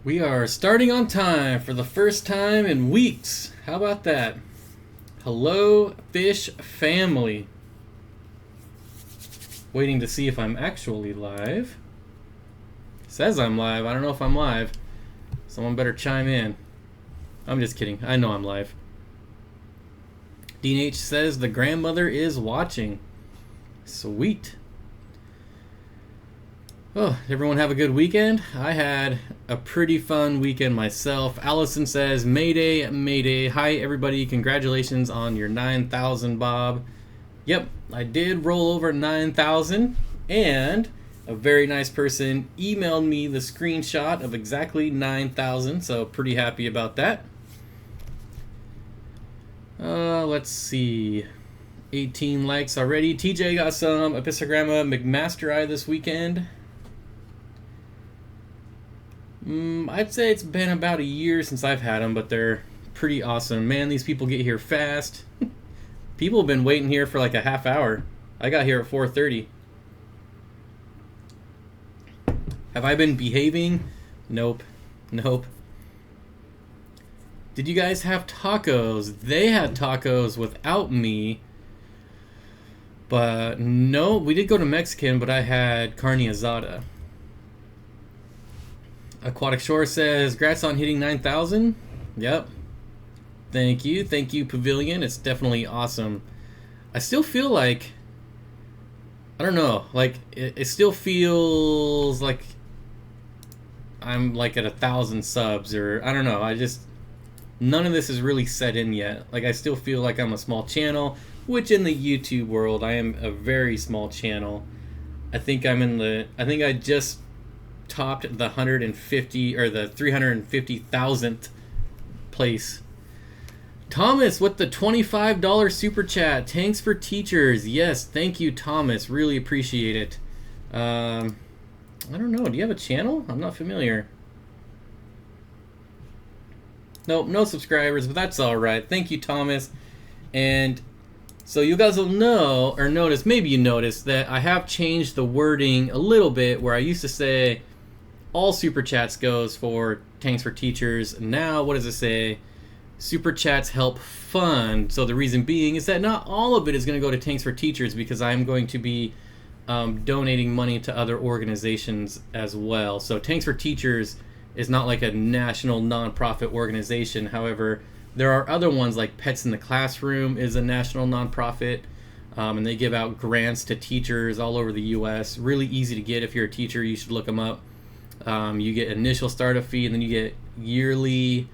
We are starting on time for the first time in weeks. How about that? Hello, fish family. Waiting to see if I'm actually live. It says I'm live. I don't know if I'm live. Someone better chime in. I'm just kidding. I know I'm live. Dean H says the grandmother is watching. Sweet. Oh, everyone have a good weekend? I had a pretty fun weekend myself. Allison says, Mayday, Mayday. Hi, everybody. Congratulations on your 9,000, Bob. Yep, I did roll over 9,000, and a very nice person emailed me the screenshot of exactly 9,000, so pretty happy about that. Let's see. 18 likes already. TJ got some Epistogramma McMaster this weekend. I'd say it's been about a year since I've had them, but they're pretty awesome. Man, these people get here fast. People have been waiting here for like a half hour. I got here at 4:30. Have I been behaving? Nope. Nope. Did you guys have tacos? They had tacos without me. But no, we did go to Mexican, but I had carne asada. Aquatic Shore says, "Congrats on hitting 9,000." Yep. Thank you, Pavilion. It's definitely awesome. I still feel like, I don't know, like it still feels like I'm like at 1,000 subs, or I don't know. None of this is really set in yet. Like I still feel like I'm a small channel, which in the YouTube world I am a very small channel. I think I just topped the 150 or the 350,000th place. Thomas with the $25 super chat. Thanks for teachers. Yes, thank you, Thomas. Really appreciate it. I don't know. Do you have a channel? I'm not familiar. Nope, no subscribers, but that's all right. Thank you, Thomas. And so you guys will know or notice, maybe you noticed that I have changed the wording a little bit, where I used to say all super chats goes for Tanks for Teachers. Now, what does it say? Super chats help fund. So the reason being is that not all of it is going to go to Tanks for Teachers, because I'm going to be donating money to other organizations as well. So Tanks for Teachers is not like a national nonprofit organization. However, there are other ones like Pets in the Classroom is a national nonprofit, and they give out grants to teachers all over the U.S. Really easy to get. If you're a teacher, you should look them up. You get initial startup fee, and then you get yearly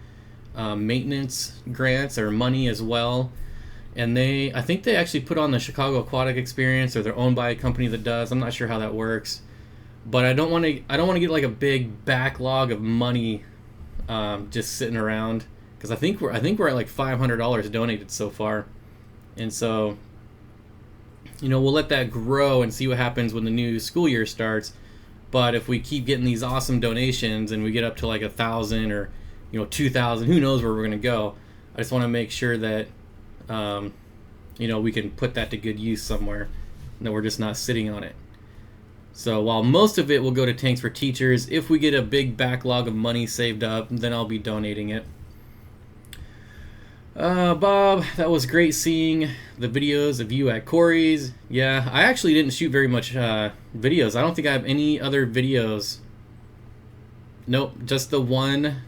maintenance grants or money as well. And I think they actually put on the Chicago Aquatic Experience, or they're owned by a company that does. I'm not sure how that works, but I don't want to get like a big backlog of money just sitting around, because I think we're at like $500 donated so far, and so we'll let that grow and see what happens when the new school year starts. But if we keep getting these awesome donations and we get up to like 1,000 or 2,000, who knows where we're gonna go? I just want to make sure that we can put that to good use somewhere, and that we're just not sitting on it. So while most of it will go to Tanks for Teachers, if we get a big backlog of money saved up, then I'll be donating it. Bob, that was great seeing the videos of you at Corey's. Yeah, I actually didn't shoot very much videos. I don't think I have any other videos. Nope, just the one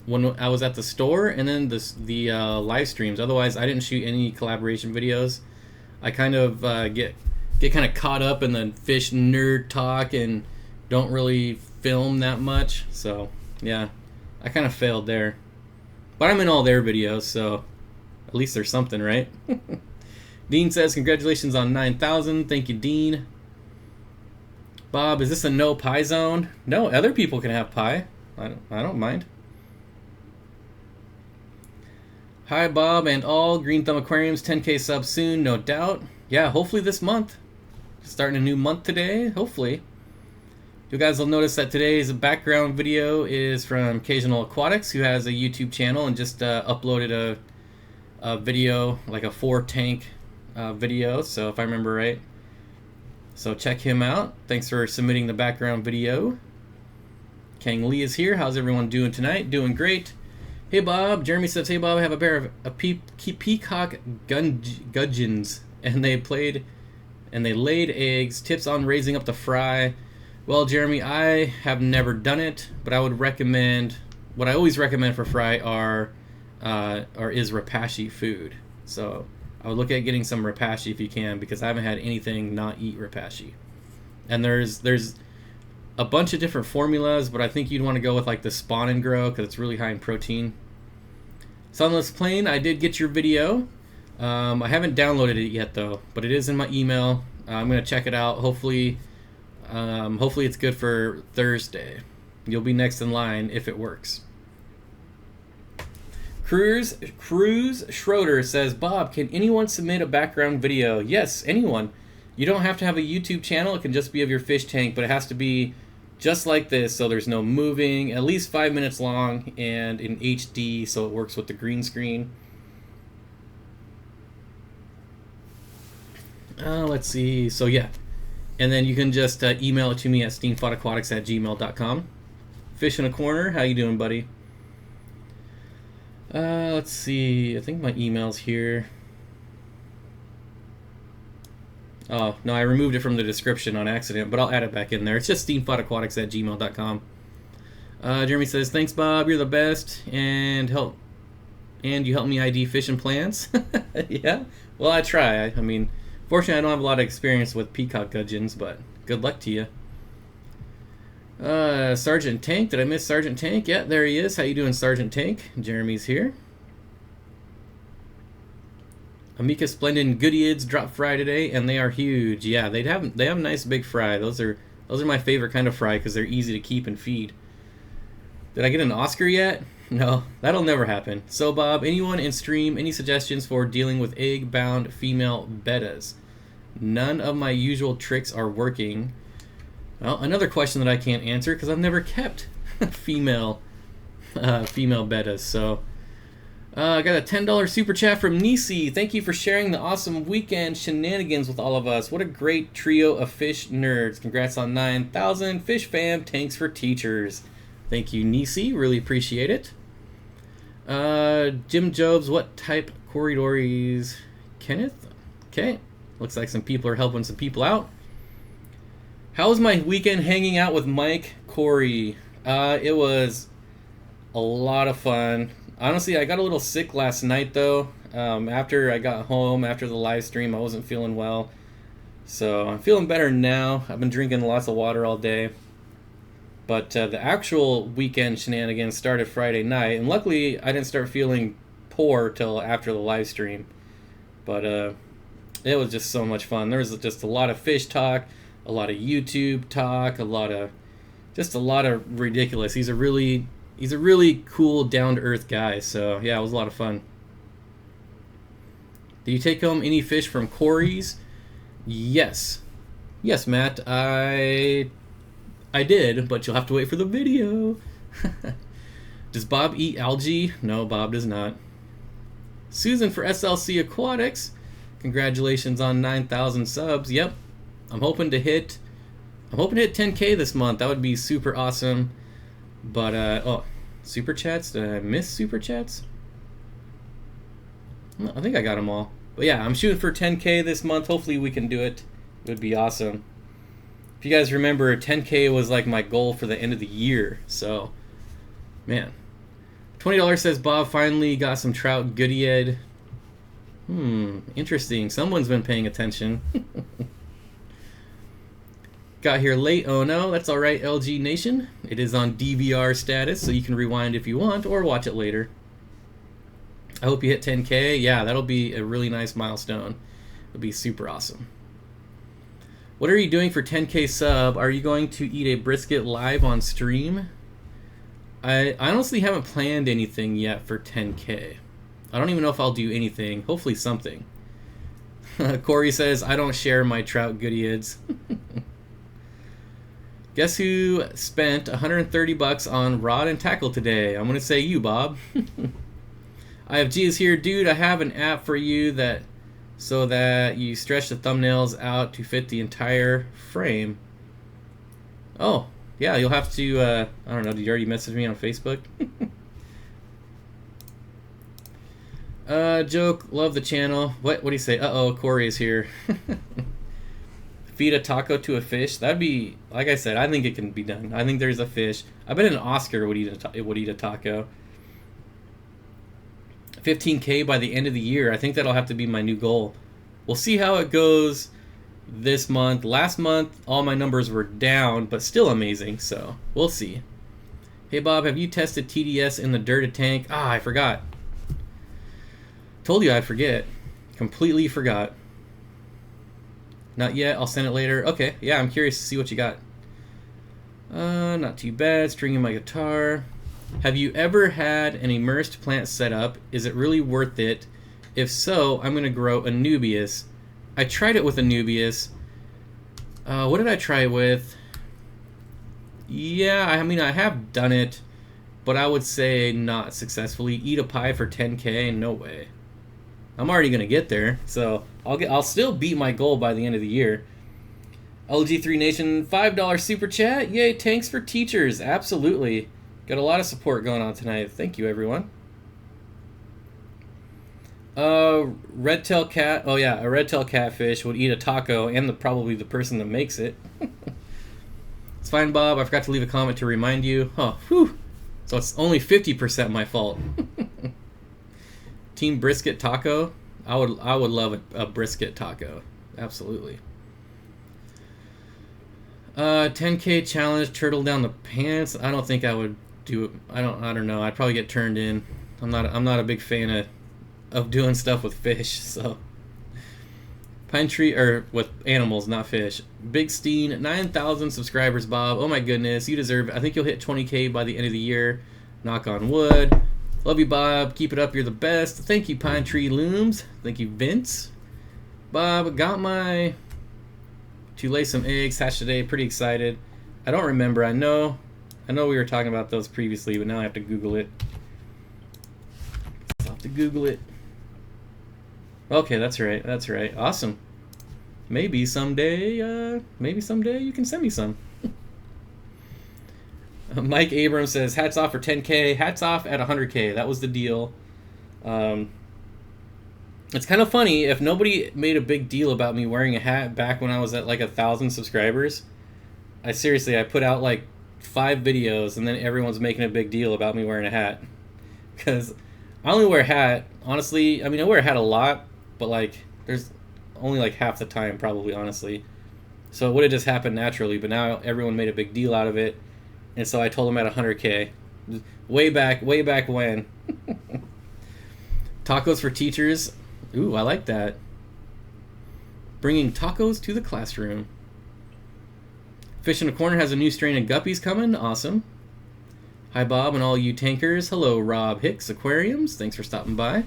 when I was at the store, and then the live streams. Otherwise, I didn't shoot any collaboration videos. I kind of get kind of caught up in the fish nerd talk and don't really film that much. So yeah, I kind of failed there. But I'm in all their videos, so at least there's something, right? Dean says, congratulations on 9,000. Thank you, Dean. Bob, is this a no pie zone? No, other people can have pie. I don't mind. Hi, Bob and all. Green Thumb Aquariums, 10K subs soon, no doubt. Yeah, hopefully this month. Starting a new month today, hopefully. You guys will notice that today's background video is from Occasional Aquatics, who has a YouTube channel and just uploaded a video, like a 4-tank video, so if I remember right. So check him out. Thanks for submitting the background video. Kang Lee is here. How's everyone doing tonight? Doing great. Hey Bob. Jeremy says, hey Bob, I have a pair of peacock gudgeons, and they laid eggs. Tips on raising up the fry. Well, Jeremy, I have never done it, but I would recommend, what I always recommend for fry is Repashy food. So I would look at getting some Repashy if you can, because I haven't had anything not eat Repashy. And there's a bunch of different formulas, but I think you'd want to go with like the Spawn and Grow because it's really high in protein. Sunless Plane, I did get your video. I haven't downloaded it yet though, but it is in my email. I'm gonna check it out. Hopefully it's good for Thursday. You'll be next in line if it works. Cruz Schroeder says, Bob, can anyone submit a background video? Yes, anyone. You don't have to have a YouTube channel. It can just be of your fish tank, but it has to be just like this, so there's no moving, at least 5 minutes long, and in HD, so it works with the green screen. Let's see. So yeah, and then you can just email it to me at steenfotaquatics@gmail.com. Fish in a corner. How you doing, buddy? Let's see. I think my email's here. Oh, no, I removed it from the description on accident, but I'll add it back in there. It's just steenfotaquatics@gmail.com. Jeremy says, thanks, Bob. You're the best. And you help me ID fish and plants. Yeah? Well, I try. I mean, fortunately, I don't have a lot of experience with peacock gudgeons, but good luck to you. Sergeant Tank. Did I miss Sergeant Tank? Yeah, there he is. How you doing, Sergeant Tank? Jeremy's here. Amika Splendid Goodyids dropped fry today, and they are huge. Yeah, they have a nice big fry. Those are my favorite kind of fry because they're easy to keep and feed. Did I get an Oscar yet? No, that'll never happen. So Bob, anyone in stream, any suggestions for dealing with egg-bound female bettas? None of my usual tricks are working. Well, another question that I can't answer because I've never kept female bettas. So. I got a $10 super chat from Nisi. Thank you for sharing the awesome weekend shenanigans with all of us. What a great trio of fish nerds. Congrats on 9,000. Fish fam, tanks for teachers. Thank you, Nisi. Really appreciate it. Jim Jobs, what type corridors? Kenneth? Okay. Looks like some people are helping some people out. How was my weekend hanging out with Mike Corey? It was a lot of fun. Honestly, I got a little sick last night, though. After I got home, after the live stream, I wasn't feeling well. So I'm feeling better now. I've been drinking lots of water all day. But the actual weekend shenanigans started Friday night. And luckily, I didn't start feeling poor till after the live stream. But it was just so much fun. There was just a lot of fish talk, a lot of YouTube talk, a lot of ridiculous. He's a really cool, down-to-earth guy, so yeah, it was a lot of fun. Do you take home any fish from Corey's? Yes. Yes, Matt, I did, but you'll have to wait for the video. Does Bob eat algae? No, Bob does not. Susan for SLC Aquatics. Congratulations on 9,000 subs. Yep. I'm hoping to hit 10K this month. That would be super awesome. But, super chats? Did I miss super chats? I think I got them all. But yeah, I'm shooting for 10K this month. Hopefully we can do it. It would be awesome. If you guys remember, 10K was like my goal for the end of the year. So, man. $20 says Bob finally got some trout goodie-ed. Interesting. Someone's been paying attention. Got here late. Oh no, that's alright, LG Nation. It is on DVR status, so you can rewind if you want or watch it later. I hope you hit 10K. Yeah, that'll be a really nice milestone. It'll be super awesome. What are you doing for 10K sub? Are you going to eat a brisket live on stream? I honestly haven't planned anything yet for 10K. I don't even know if I'll do anything. Hopefully something. Corey says, I don't share my trout goodie-ids. Guess who spent $130 on rod and tackle today? I'm going to say you, Bob. IFG is here. Dude, I have an app for you so that you stretch the thumbnails out to fit the entire frame. Oh, yeah, you'll have to, I don't know, did you already message me on Facebook? Joke, love the channel. What do you say? Uh-oh, Corey is here. Feed a taco to a fish. That'd be, like I said, I think it can be done. I think there's a fish. I bet an Oscar would eat a taco. 15K by the end of the year. I think that'll have to be my new goal. We'll see how it goes this month. Last month, all my numbers were down, but still amazing, so we'll see. Hey, Bob, have you tested TDS in the dirted tank? Ah, I forgot. Told you I'd forget. Completely forgot. Not yet. I'll send it later. Okay, yeah, I'm curious to see what you got. Not too bad. Stringing my guitar. Have you ever had an immersed plant setup? Is it really worth it? If so, I'm going to grow Anubias. I tried it with Anubias. What did I try it with? Yeah, I mean, I have done it, but I would say not successfully. Eat a pie for 10K? No way. I'm already going to get there, so I'll still beat my goal by the end of the year. LG3 Nation, $5 super chat. Yay, tanks for teachers. Absolutely. Got a lot of support going on tonight. Thank you, everyone. Red-tailed cat. Oh yeah, a red-tailed catfish would eat a taco, and probably the person that makes it. It's fine, Bob. I forgot to leave a comment to remind you. Oh, whew. So it's only 50% my fault. Team brisket taco. I would love a brisket taco. Absolutely. 10K challenge. Turtle down the pants. I don't think I would do it. I don't know. I'd probably get turned in. I'm not a big fan of doing stuff with fish, so pine tree or with animals, not fish. Big Steen, 9,000 subscribers, Bob. Oh my goodness, you deserve it. I think you'll hit 20K by the end of the year. Knock on wood. Love you, Bob. Keep it up. You're the best. Thank you, Pine Tree Looms. Thank you, Vince. Bob, got my to lay some eggs hatched today. Pretty excited. I don't remember. I know we were talking about those previously, but now I have to Google it. I'll have to Google it. Okay, that's right. That's right. Awesome. Maybe someday you can send me some. Mike Abrams says, hats off for 10K. Hats off at 100K. That was the deal. It's kind of funny, if nobody made a big deal about me wearing a hat back when I was at like 1,000 subscribers, I put out like 5 videos and then everyone's making a big deal about me wearing a hat. Because I only wear a hat, honestly, I mean, I wear a hat a lot, but like, there's only like half the time probably, honestly. So it would have just happened naturally, but now everyone made a big deal out of it. And so I told them at 100K. Way back when. Tacos for teachers. Ooh, I like that. Bringing tacos to the classroom. Fish in the Corner has a new strain of guppies coming. Awesome. Hi, Bob, and all you tankers. Hello, Rob Hicks, Aquariums. Thanks for stopping by.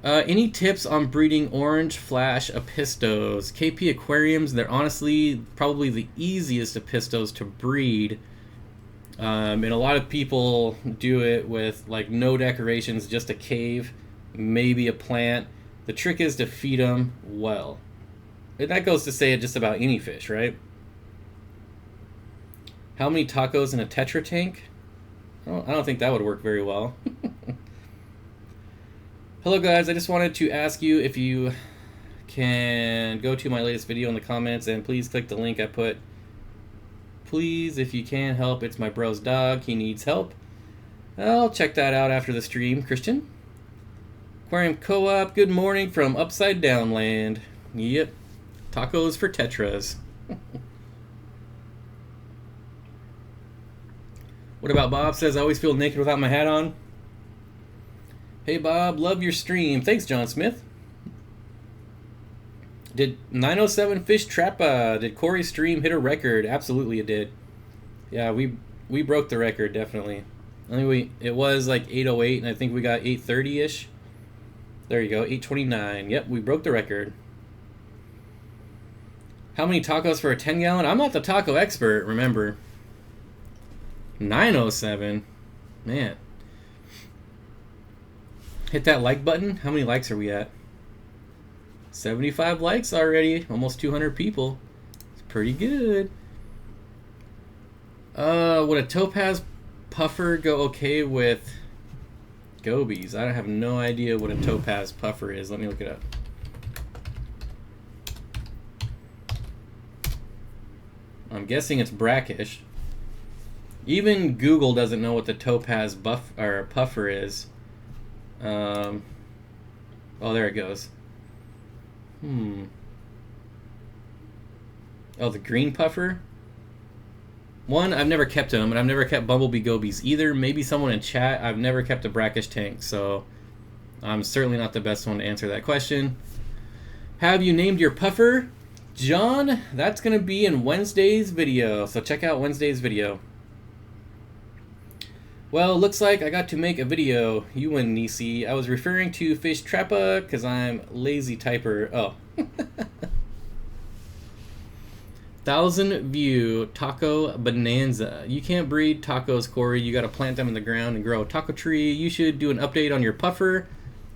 Any tips on breeding orange flash apistos? KP Aquariums, they're honestly probably the easiest apistos to breed. And a lot of people do it with like no decorations, just a cave, maybe a plant. The trick is to feed them well. And that goes to say it just about any fish, right? How many tacos in a Tetra tank? I don't think that would work very well. Hello guys, I just wanted to ask you if you can go to my latest video in the comments and please click the link I put. Please, if you can help, it's my bro's dog. He needs help. I'll check that out after the stream. Christian? Aquarium Co-op, good morning from Upside Down Land. Yep. Tacos for Tetras. What about Bob says, I always feel naked without my hat on. Hey Bob, love your stream. Thanks, John Smith. Did 907 Fish Trap, did Corey's stream hit a record? Absolutely it did. Yeah, we broke the record, definitely. I think it was like 808, and I think we got 830-ish. There you go, 829. Yep, we broke the record. How many tacos for a 10-gallon? I'm not the taco expert, remember. 907? Man. Hit that like button. How many likes are we at? 75 likes already. Almost 200 people. It's pretty good. Would a topaz puffer go okay with gobies? I have no idea what a topaz puffer is. Let me look it up. I'm guessing it's brackish. Even Google doesn't know what the topaz puffer is. Oh, there it goes. Oh, the green puffer? One, I've never kept them, and I've never kept bumblebee gobies either. Maybe someone in chat. I've never kept a brackish tank, so I'm certainly not the best one to answer that question. Have you named your puffer? John, that's going to be in Wednesday's video, so check out Wednesday's video. Well, looks like I got to make a video. You win, Nisi. I was referring to Fish Trappa because I'm lazy typer. Oh. 1,000 view taco bonanza. You can't breed tacos, Corey. You got to plant them in the ground and grow a taco tree. You should do an update on your puffer.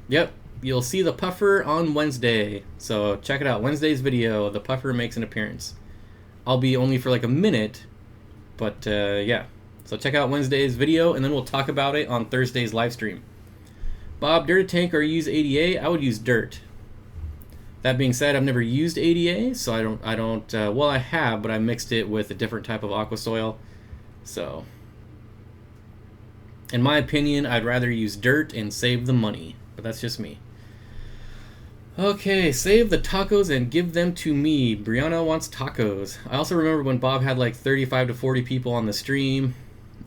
Yep, you'll see the puffer on Wednesday. So check it out. Wednesday's video, the puffer makes an appearance. I'll be only for like a minute, but yeah. So check out Wednesday's video, and then we'll talk about it on Thursday's live stream. Bob, dirt tank or use ADA? I would use dirt. That being said, I've never used ADA, so I don't. Well, I have, but I mixed it with a different type of aqua soil. So, in my opinion, I'd rather use dirt and save the money. But that's just me. Okay, save the tacos and give them to me. Brianna wants tacos. I also remember when Bob had like 35 to 40 people on the stream.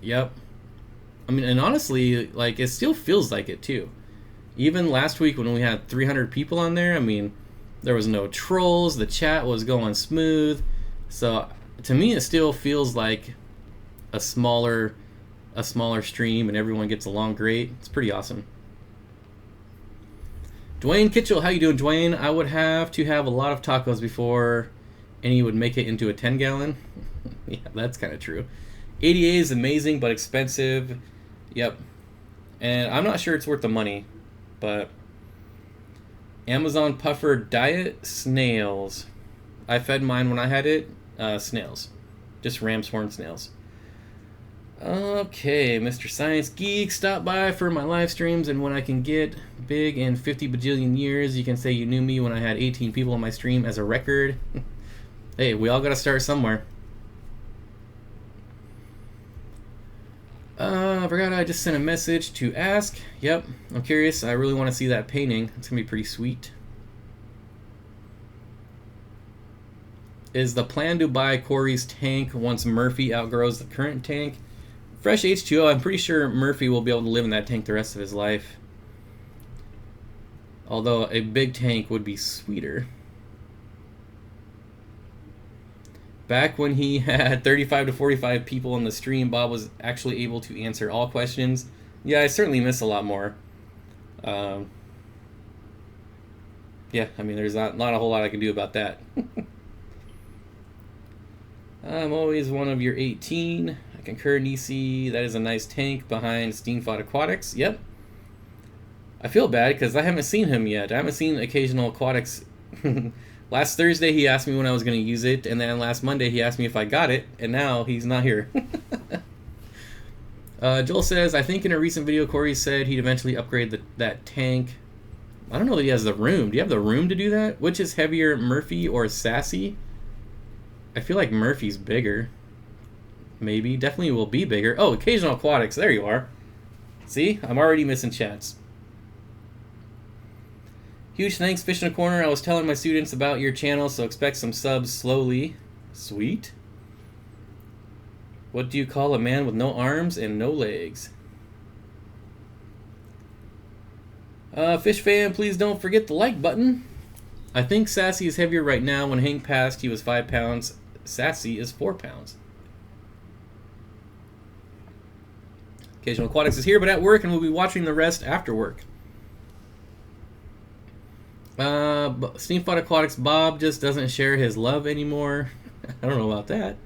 Yep. I mean, and honestly, like, it still feels like it too. Even last week when we had 300 people on there, I mean, there was no trolls, the chat was going smooth. So to me it still feels like a smaller stream and everyone gets along great. It's pretty awesome. Dwayne Kitchell, how you doing, Dwayne? I would have to have a lot of tacos before any would make it into a 10-gallon. Yeah, that's kind of true. ADA is amazing but expensive. Yep. And I'm not sure it's worth the money, but Amazon puffer diet snails. I fed mine when I had it. Snails. Just ram's horn snails. Okay, Mr. Science Geek, stop by for my live streams, and when I can get big in 50 bajillion years, you can say you knew me when I had 18 people on my stream as a record. Hey, we all gotta start somewhere. I forgot I just sent a message to ask. Yep, I'm curious. I really want to see that painting. It's going to be pretty sweet. Is the plan to buy Corey's tank once Murphy outgrows the current tank? Fresh H2O, I'm pretty sure Murphy will be able to live in that tank the rest of his life. Although a big tank would be sweeter. Back when he had 35 to 45 people on the stream, Bob was actually able to answer all questions. Yeah, I certainly miss a lot more. Yeah, I mean, there's not a whole lot I can do about that. I'm always one of your 18. I concur, Nisi. That is a nice tank behind Steenfott Aquatics. Yep. I feel bad because I haven't seen him yet. I haven't seen occasional Aquatics. Last Thursday he asked me when I was going to use it, and then last Monday he asked me if I got it, and now he's not here. Joel says, I think in a recent video Corey said he'd eventually upgrade that tank. I don't know that he has the room. Do you have the room to do that? Which is heavier, Murphy or Sassy? I feel like Murphy's bigger. Maybe. Definitely will be bigger. Oh, occasional Aquatics. There you are. See? I'm already missing chats. Huge thanks, Fish in a Corner. I was telling my students about your channel, so expect some subs slowly. Sweet. What do you call a man with no arms and no legs? Fish fan, please don't forget the like button. I think Sassy is heavier right now. When Hank passed, he was 5 pounds. Sassy is 4 pounds. Occasional Aquatics is here, but at work, and we'll be watching the rest after work. Steenfott Aquatics Bob just doesn't share his love anymore. I don't know about that.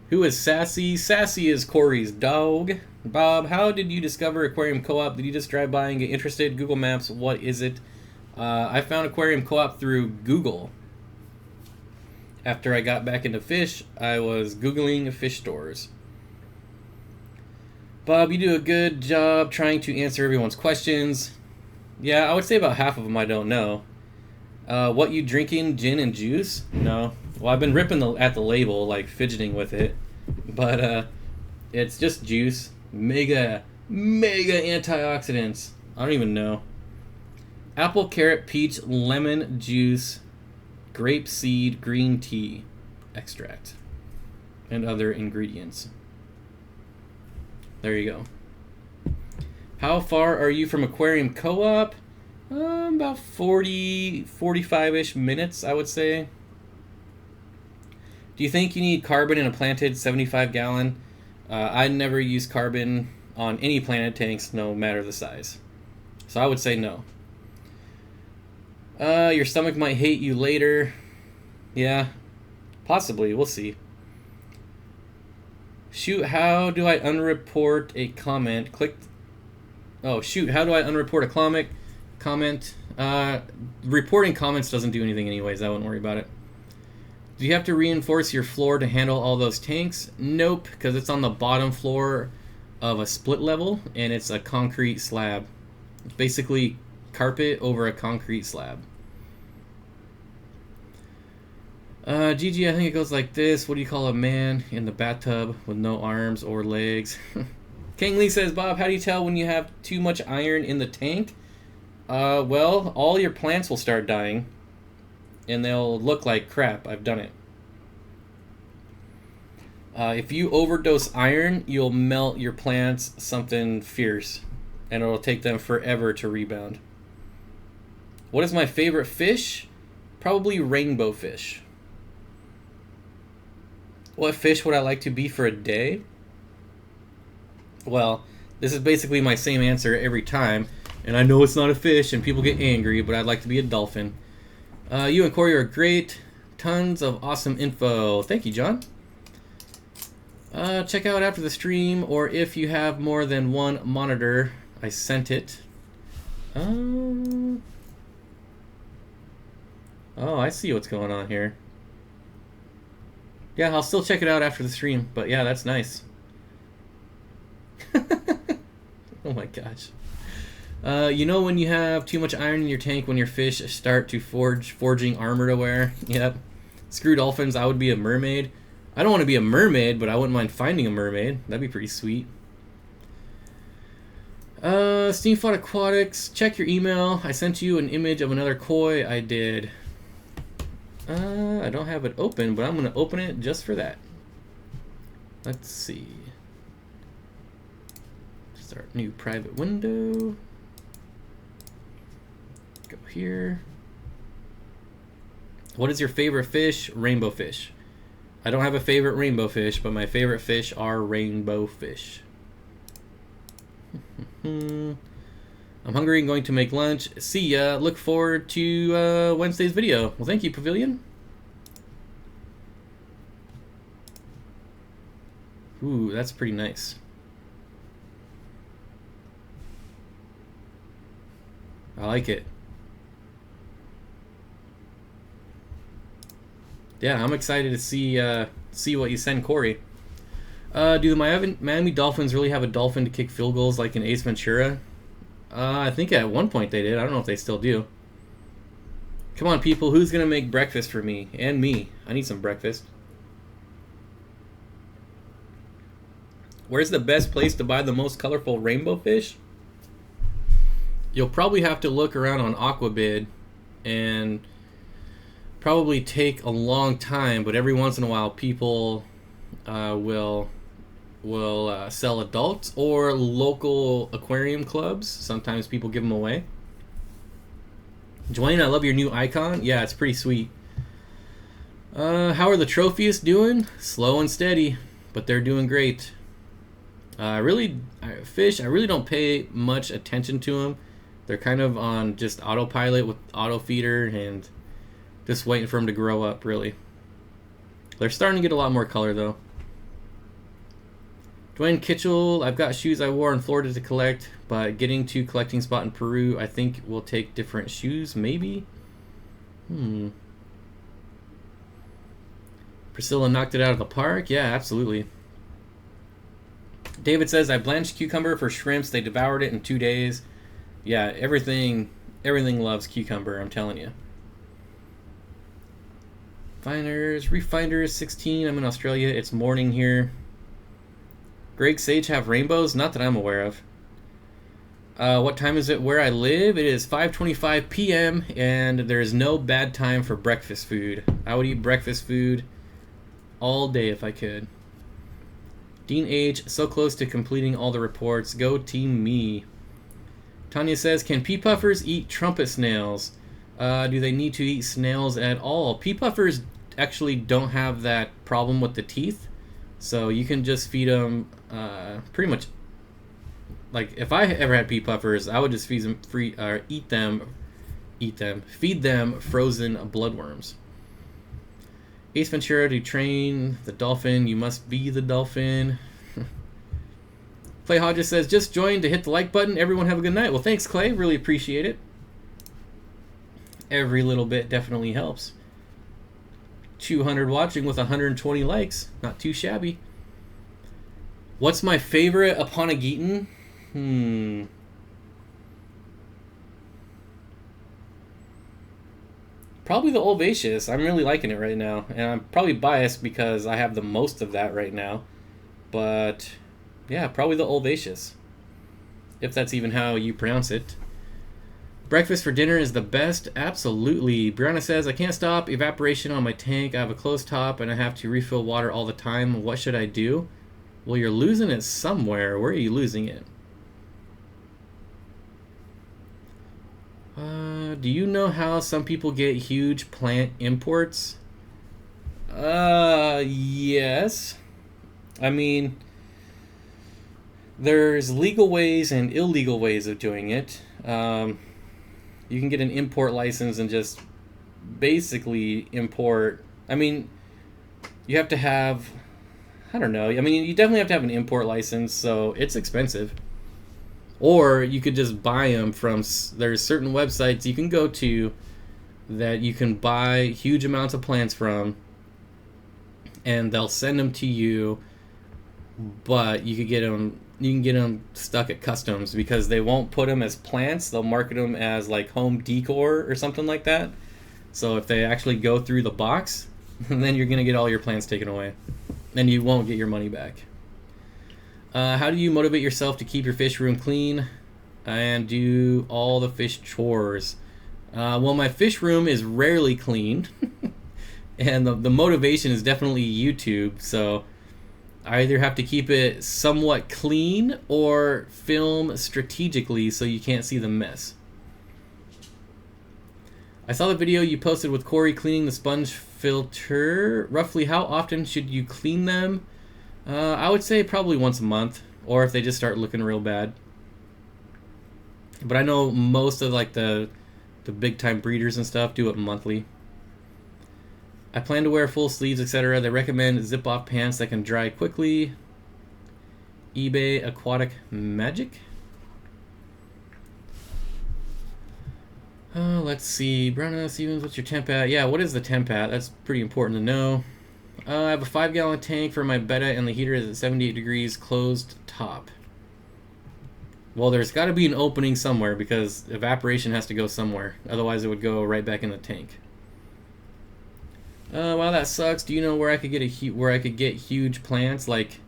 Who is Sassy? Sassy is Corey's dog. Bob, how did you discover Aquarium Co-op? Did you just drive by and get interested? Google Maps, what is it? I found Aquarium Co-op through Google. After I got back into fish, I was Googling fish stores. Bob, you do a good job trying to answer everyone's questions. Yeah, I would say about half of them I don't know. What you drinking, gin and juice? No. Well, I've been ripping at the label, like fidgeting with it. But it's just juice. Mega antioxidants. I don't even know. Apple, carrot, peach, lemon juice, grape seed, green tea extract, and other ingredients. There you go. How far are you from Aquarium Co-op? About 45-ish minutes, I would say. Do you think you need carbon in a planted 75-gallon? I never use carbon on any planted tanks, no matter the size. So I would say no. Your stomach might hate you later. Yeah, possibly. We'll see. Shoot, how do I unreport a comment? Oh, shoot, how do I unreport a comment? Reporting comments doesn't do anything anyways. I wouldn't worry about it. Do you have to reinforce your floor to handle all those tanks? Nope, because it's on the bottom floor of a split level, and it's a concrete slab. It's basically carpet over a concrete slab. Gigi, I think it goes like this. What do you call a man in the bathtub with no arms or legs? King Lee says, Bob, how do you tell when you have too much iron in the tank? Well, all your plants will start dying, and they'll look like crap. I've done it. If you overdose iron, you'll melt your plants something fierce, and it'll take them forever to rebound. What is my favorite fish? Probably rainbow fish. What fish would I like to be for a day? Well, this is basically my same answer every time, and I know it's not a fish and people get angry, but I'd like to be a dolphin. You and Corey are great. Tons of awesome info. Thank you, John. Check out after the stream, or if you have more than one monitor, I sent it. Oh, I see what's going on here. Yeah, I'll still check it out after the stream, but yeah, that's nice. Oh my gosh. You know when you have too much iron in your tank when your fish start to forging armor to wear? Yep. Screw dolphins, I would be a mermaid. I don't want to be a mermaid, but I wouldn't mind finding a mermaid. That'd be pretty sweet. Steenfott Aquatics, check your email. I sent you an image of another koi I did. I don't have it open, but I'm going to open it just for that. Let's see. Start new private window. Go here. What is your favorite fish? Rainbow fish. I don't have a favorite rainbow fish, but my favorite fish are rainbow fish. I'm hungry and going to make lunch. See ya. Look forward to Wednesday's video. Well, thank you, Pavilion. Ooh, that's pretty nice. I like it. Yeah, I'm excited to see what you send Corey. Do the Miami Dolphins really have a dolphin to kick field goals like in Ace Ventura? I think at one point they did. I don't know if they still do. Come on, people. Who's going to make breakfast for me? And me. I need some breakfast. Where's the best place to buy the most colorful rainbow fish? You'll probably have to look around on Aquabid and probably take a long time, but every once in a while people will sell adults or local aquarium clubs. Sometimes people give them away. Dwayne, I love your new icon. Yeah, it's pretty sweet. How are the trophies doing? Slow and steady, but they're doing great. I really don't pay much attention to them. They're kind of on just autopilot with auto feeder and just waiting for them to grow up, really. They're starting to get a lot more color, though. Dwayne Kitchell, I've got shoes I wore in Florida to collect, but getting to collecting spot in Peru, I think we'll take different shoes, maybe? Priscilla knocked it out of the park. Yeah, absolutely. David says, I blanched cucumber for shrimps. They devoured it in 2 days. Yeah, everything loves cucumber, I'm telling you. Refinders 16. I'm in Australia. It's morning here. Greg Sage have rainbows? Not that I'm aware of. What time is it where I live? It is 5:25 p.m. and there is no bad time for breakfast food. I would eat breakfast food all day if I could. Dean H, so close to completing all the reports. Go team me. Tanya says, can pea puffers eat trumpet snails? Do they need to eat snails at all? Pea puffers actually don't have that problem with the teeth, so you can just feed them pretty much. Like if I ever had pea puffers, I would just feed them feed them frozen bloodworms. Ace Ventura, to train the dolphin, you must be the dolphin. Clay Hodges says, just joined to hit the like button. Everyone have a good night. Well, thanks, Clay. Really appreciate it. Every little bit definitely helps. 200 watching with 120 likes. Not too shabby. What's my favorite Aponigeton? Probably the Olvaceous. I'm really liking it right now. And I'm probably biased because I have the most of that right now. But yeah, probably the Olvaceous. If that's even how you pronounce it. Breakfast for dinner is the best. Absolutely. Brianna says, I can't stop evaporation on my tank. I have a closed top and I have to refill water all the time. What should I do? Well, you're losing it somewhere. Where are you losing it? Do you know how some people get huge plant imports? Yes. I mean, there's legal ways and illegal ways of doing it. You can get an import license and just basically import. I mean, you have to have, I don't know. I mean, you definitely have to have an import license, so it's expensive. Or you could just buy them from, there's certain websites you can go to that you can buy huge amounts of plants from, and they'll send them to you, but you can get them stuck at customs because they won't put them as plants. They'll market them as like home decor or something like that. So if they actually go through the box, then you're going to get all your plants taken away, and you won't get your money back. How do you motivate yourself to keep your fish room clean and do all the fish chores? Well, my fish room is rarely cleaned, and the motivation is definitely YouTube. So I either have to keep it somewhat clean or film strategically so you can't see the mess. I saw the video you posted with Corey cleaning the sponge filter. Roughly how often should you clean them? I would say probably once a month, or if they just start looking real bad. But I know most of like the big time breeders and stuff do it monthly. I plan to wear full sleeves, etc. They recommend zip off pants that can dry quickly. eBay Aquatic Magic. Let's see. Brenna Stevens, what's your temp at? Yeah, what is the temp at? That's pretty important to know. I have a 5-gallon tank for my betta, and the heater is at 78 degrees, closed top. Well, there's got to be an opening somewhere because evaporation has to go somewhere. Otherwise, it would go right back in the tank. Wow, that sucks. Do you know where I could get huge plants, like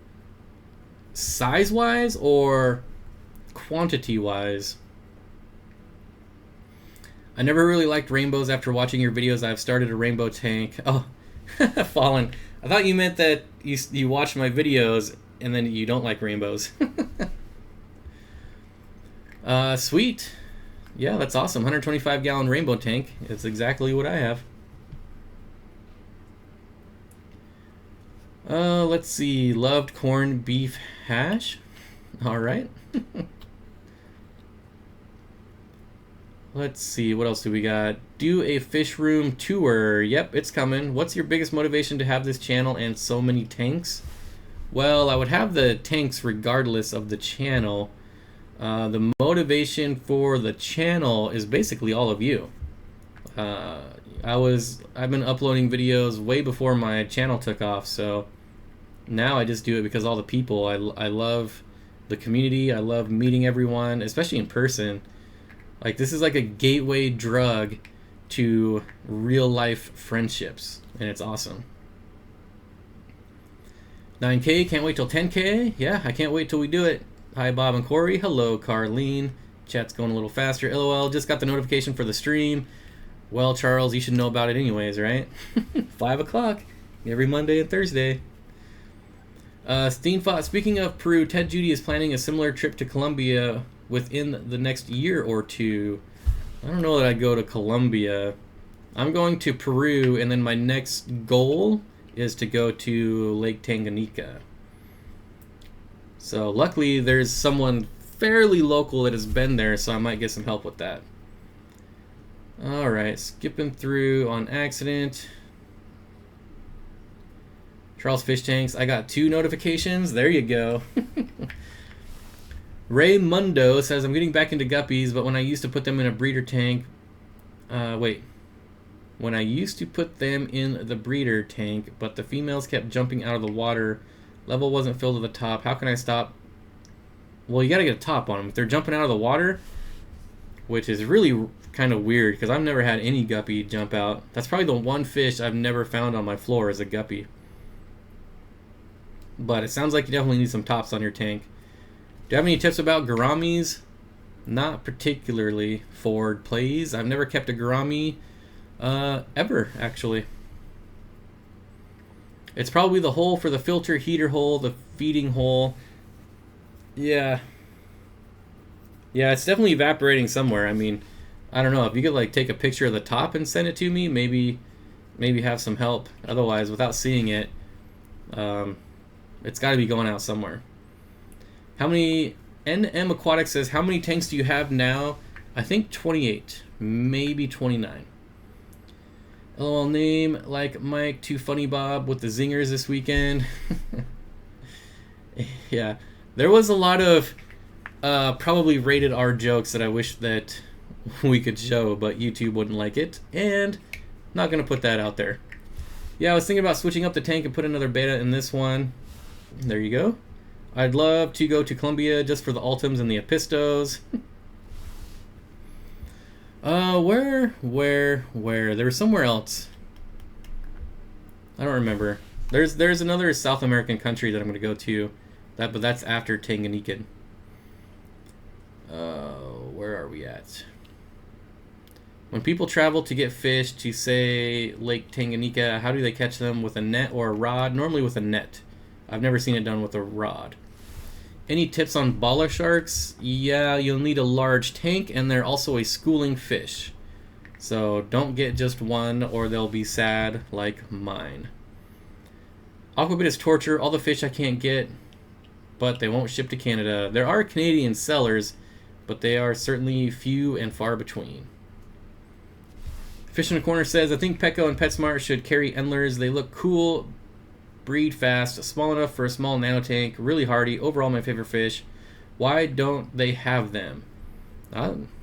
size-wise or quantity-wise? I never really liked rainbows. After watching your videos, I've started a rainbow tank. Oh. Fallen. I thought you meant that you watch my videos and then you don't like rainbows. Sweet. Yeah, that's awesome. 125-gallon rainbow tank. It's exactly what I have. Let's see. Loved corned beef hash. All right. Let's see, what else do we got? Do a fish room tour. Yep, it's coming. What's your biggest motivation to have this channel and so many tanks? Well, I would have the tanks regardless of the channel. The motivation for the channel is basically all of you. I've been uploading videos way before my channel took off, so now I just do it because all the people. I love the community. I love meeting everyone, especially in person. Like, this is like a gateway drug to real life friendships, and it's awesome. 9K, can't wait till 10K. Yeah, I can't wait till we do it. Hi, Bob and Corey. Hello, Carlene. Chat's going a little faster. LOL, just got the notification for the stream. Well, Charles, you should know about it anyways, right? 5 o'clock every Monday and Thursday. Steenfott, speaking of Peru, Ted Judy is planning a similar trip to Colombia within the next year or two. I don't know that I'd go to Colombia. I'm going to Peru, and then my next goal is to go to Lake Tanganyika. So luckily there's someone fairly local that has been there, so I might get some help with that. Alright, skipping through on accident. Charles Fish Tanks, I got 2 notifications. There you go. Ray Mundo says, I'm getting back into guppies, but when I used to put them in a breeder tank... When I used to put them in the breeder tank, but the females kept jumping out of the water, level wasn't filled to the top. How can I stop? Well, you gotta get a top on them. If they're jumping out of the water, which is really kind of weird because I've never had any guppy jump out. That's probably the one fish I've never found on my floor is a guppy. But it sounds like you definitely need some tops on your tank. Do you have any tips about gouramis? Not particularly. Ford, please. I've never kept a gourami ever, actually. It's probably the hole for the filter, heater hole, the feeding hole. Yeah. Yeah, it's definitely evaporating somewhere. I mean, I don't know. If you could like take a picture of the top and send it to me, maybe have some help. Otherwise, without seeing it, it's got to be going out somewhere. How many... NM Aquatics says, how many tanks do you have now? I think 28. Maybe 29. LOL name, like Mike, too funny Bob with the zingers this weekend. Yeah. There was a lot of probably rated R jokes that I wish that we could show, but YouTube wouldn't like it. And not going to put that out there. Yeah, I was thinking about switching up the tank and put another beta in this one. There you go. I'd love to go to Colombia just for the Ultims and the Epistos. Where? There was somewhere else. I don't remember. There's another South American country that I'm going to go to. But that's after Tanganyika. Where are we at? When people travel to get fish to, say, Lake Tanganyika, how do they catch them? With a net or a rod? Normally with a net. I've never seen it done with a rod. Any tips on bala sharks? Yeah, you'll need a large tank, and they're also a schooling fish. So don't get just one, or they'll be sad like mine. Aquabit is torture. All the fish I can't get, but they won't ship to Canada. There are Canadian sellers, but they are certainly few and far between. Fish in the Corner says, I think Petco and PetSmart should carry Endlers. They look cool, breed fast, small enough for a small nano tank, really hardy, overall my favorite fish. Why don't they have them?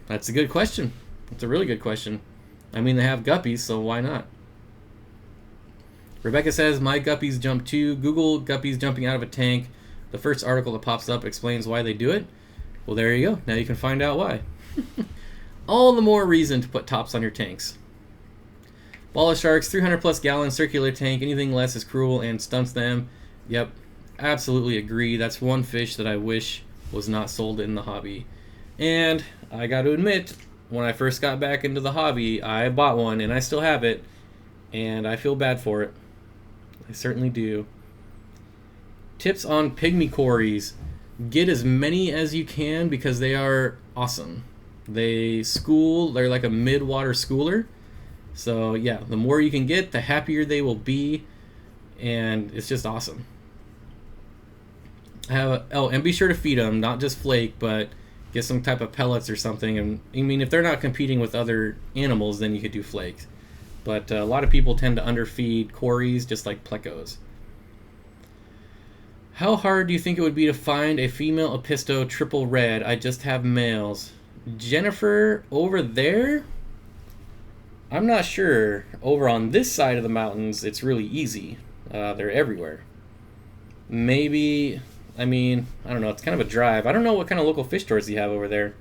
That's a good question. That's a really good question. I mean, they have guppies, so why not? Rebecca says, my guppies jump too. Google guppies jumping out of a tank. The first article that pops up explains why they do it. Well, there you go. Now you can find out why. All the more reason to put tops on your tanks. Bala sharks, 300 plus gallon circular tank. Anything less is cruel and stunts them. Yep, absolutely agree. That's one fish that I wish was not sold in the hobby. And I got to admit, when I first got back into the hobby, I bought one and I still have it. And I feel bad for it. I certainly do. Tips on pygmy cories. Get as many as you can because they are awesome. They're like a mid-water schooler. So yeah, the more you can get, the happier they will be, and it's just awesome. And be sure to feed them, not just flake, but get some type of pellets or something. And I mean, if they're not competing with other animals, then you could do flakes. But a lot of people tend to underfeed cories, just like plecos. How hard do you think it would be to find a female Episto triple red? I just have males. Jennifer, over there? I'm not sure. Over on this side of the mountains, it's really easy. They're everywhere. Maybe, I mean, I don't know. It's kind of a drive. I don't know what kind of local fish stores you have over there.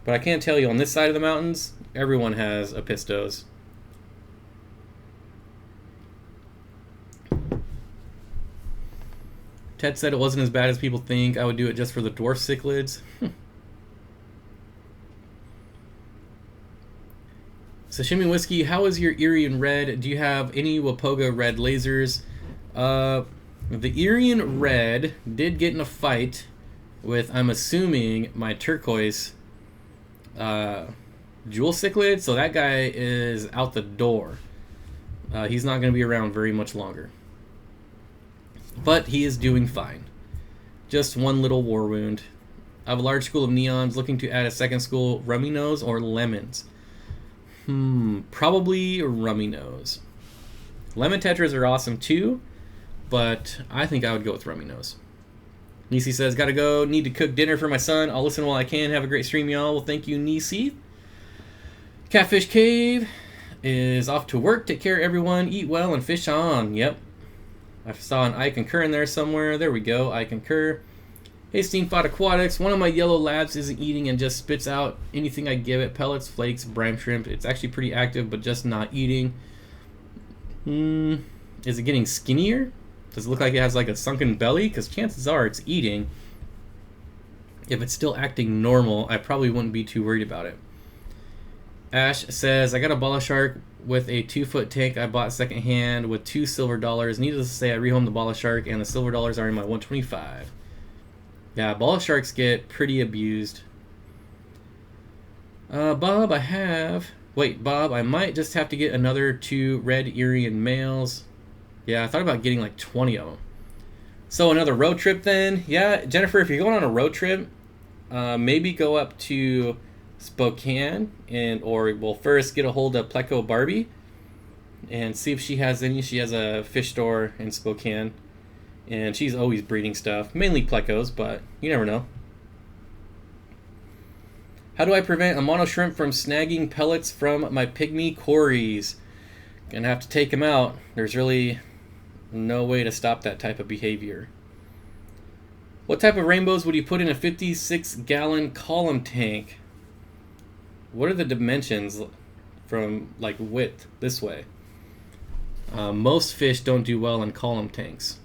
But I can tell you, on this side of the mountains, everyone has a pistos. Ted said it wasn't as bad as people think. I would do it just for the dwarf cichlids. Sashimi Whiskey, how is your Irian Red? Do you have any Wapoga Red lasers? The Irian Red did get in a fight with, I'm assuming, my turquoise jewel cichlid, so that guy is out the door. He's not going to be around very much longer. But he is doing fine. Just one little war wound. I have a large school of neons, looking to add a second school, rummy nose or lemons. Probably rummy nose. Lemon tetras are awesome too, but I think I would go with rummy nose. Nisi says, gotta go, need to cook dinner for my son. I'll listen while I can. Have a great stream, y'all. Well, thank you, Nisi. Catfish Cave is off to work. Take care, everyone. Eat well and fish on. Yep. I saw an I concur in there somewhere. There we go. I concur. Hey, Steenfott Aquatics. One of my yellow labs isn't eating and just spits out anything I give it. Pellets, flakes, brine shrimp. It's actually pretty active, but just not eating. Is it getting skinnier? Does it look like it has like a sunken belly? Because chances are it's eating. If it's still acting normal, I probably wouldn't be too worried about it. Ash says, I got a bala shark with a 2-foot tank I bought secondhand with $2 silver. Needless to say, I rehomed the bala shark and the silver dollars are in my 125. Yeah, bala sharks get pretty abused. Bob, I might just have to get another 2 red Irian males. Yeah, I thought about getting like 20 of them. So another road trip then. Yeah, Jennifer, if you're going on a road trip, maybe go up to Spokane or we'll first get a hold of Pleco Barbie and see if she has any. She has a fish store in Spokane and she's always breeding stuff, mainly Plecos, but you never know. How do I prevent a mono shrimp from snagging pellets from my pygmy quarries? Gonna have to take them out. There's really no way to stop that type of behavior. What type of rainbows would you put in a 56-gallon column tank? What are the dimensions from like width this way? Most fish don't do well in column tanks.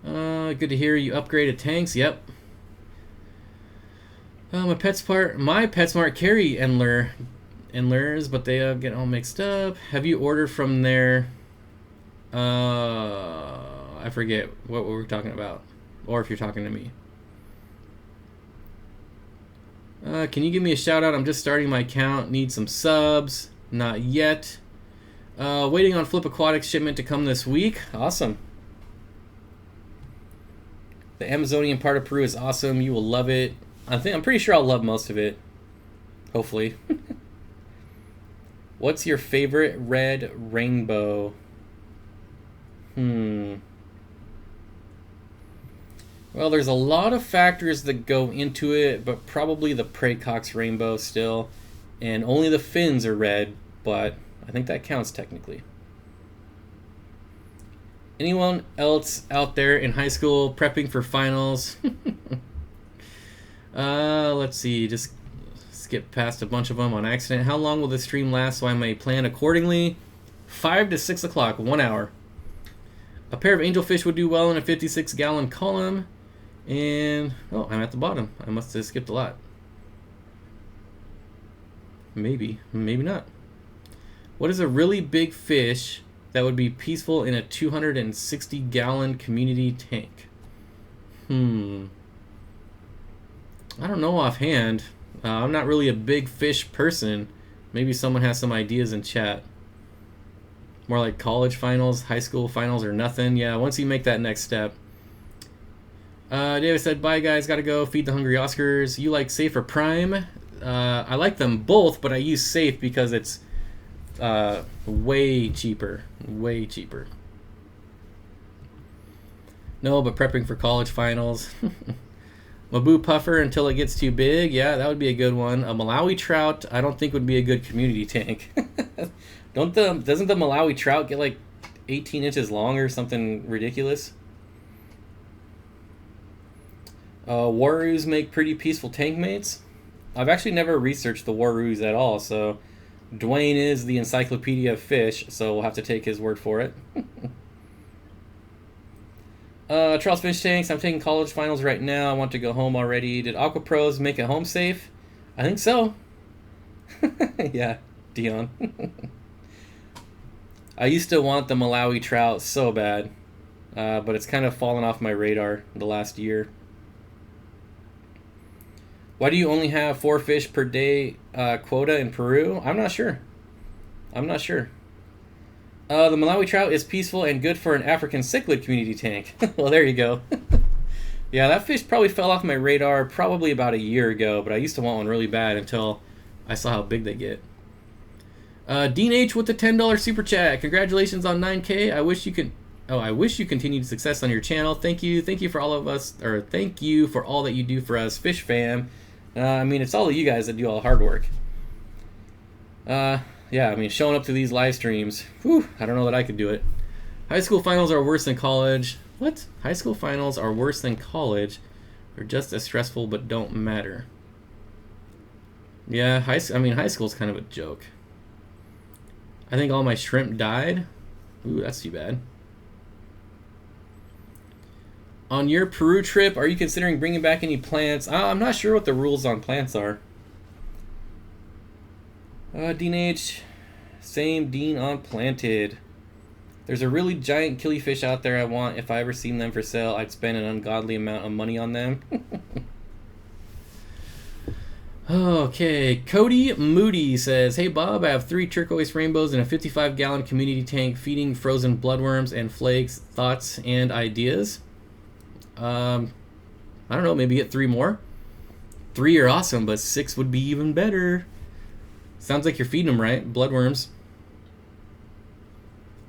Good to hear you upgraded tanks. Yep. My PetSmart carry endlers, but they get all mixed up. Have you ordered from their? I forget what we were talking about, or if you're talking to me. Can you give me a shout out? I'm just starting my account. Need some subs. Not yet. Waiting on Flip Aquatics shipment to come this week. Awesome. The Amazonian part of Peru is awesome. You will love it. I'm pretty sure I'll love most of it. Hopefully. What's your favorite red rainbow? Well, there's a lot of factors that go into it, but probably the Pracox rainbow still. And only the fins are red, but I think that counts technically. Anyone else out there in high school prepping for finals? Let's see, just skip past a bunch of them on accident. How long will this stream last so I may plan accordingly? 5 to 6 o'clock, 1 hour. A pair of angelfish would do well in a 56-gallon column. And, oh, I'm at the bottom. I must have skipped a lot. Maybe not. What is a really big fish that would be peaceful in a 260-gallon community tank? I don't know offhand. I'm not really a big fish person. Maybe someone has some ideas in chat. More like college finals, high school finals, or nothing. Yeah, once you make that next step. David said, bye guys, gotta go feed the hungry Oscars. You like Safe or Prime? I like them both, but I use Safe because it's way cheaper. Way cheaper. No, but prepping for college finals. Mabu puffer until it gets too big. Yeah, that would be a good one. A Malawi trout, I don't think would be a good community tank. Doesn't the Malawi trout get like 18 inches long or something ridiculous? Warus make pretty peaceful tank mates. I've actually never researched the Warus at all, so Dwayne is the encyclopedia of fish, so we'll have to take his word for it. Charles Fish Tanks, I'm taking college finals right now. I want to go home already. Did Aqua Pros make it home safe? I think so. Yeah, Dion. I used to want the Malawi trout so bad, but it's kind of fallen off my radar the last year. Why do you only have 4 fish per day quota in Peru? I'm not sure. The Malawi trout is peaceful and good for an African cichlid community tank. Well, there you go. Yeah, that fish probably fell off my radar probably about a year ago, but I used to want one really bad until I saw how big they get. Dean H with the $10 super chat. Congratulations on 9K. I wish you continued success on your channel. Thank you for all that you do for us, Fish Fam. I mean, it's all of you guys that do all the hard work. Yeah, I mean, showing up to these live streams, whew, I don't know that I could do it. High school finals are worse than college. What? High school finals are worse than college. They're just as stressful but don't matter. Yeah, high school's kind of a joke. I think all my shrimp died. Ooh, that's too bad. On your Peru trip, are you considering bringing back any plants? I'm not sure what the rules on plants are. Dean H. Same Dean on planted. There's a really giant killifish out there I want. If I ever seen them for sale, I'd spend an ungodly amount of money on them. Okay, Cody Moody says, hey Bob, I have 3 turquoise rainbows in a 55-gallon community tank feeding frozen bloodworms and flakes. Thoughts and ideas? I don't know, maybe get 3 more? 3 are awesome, but 6 would be even better. Sounds like you're feeding them right, bloodworms.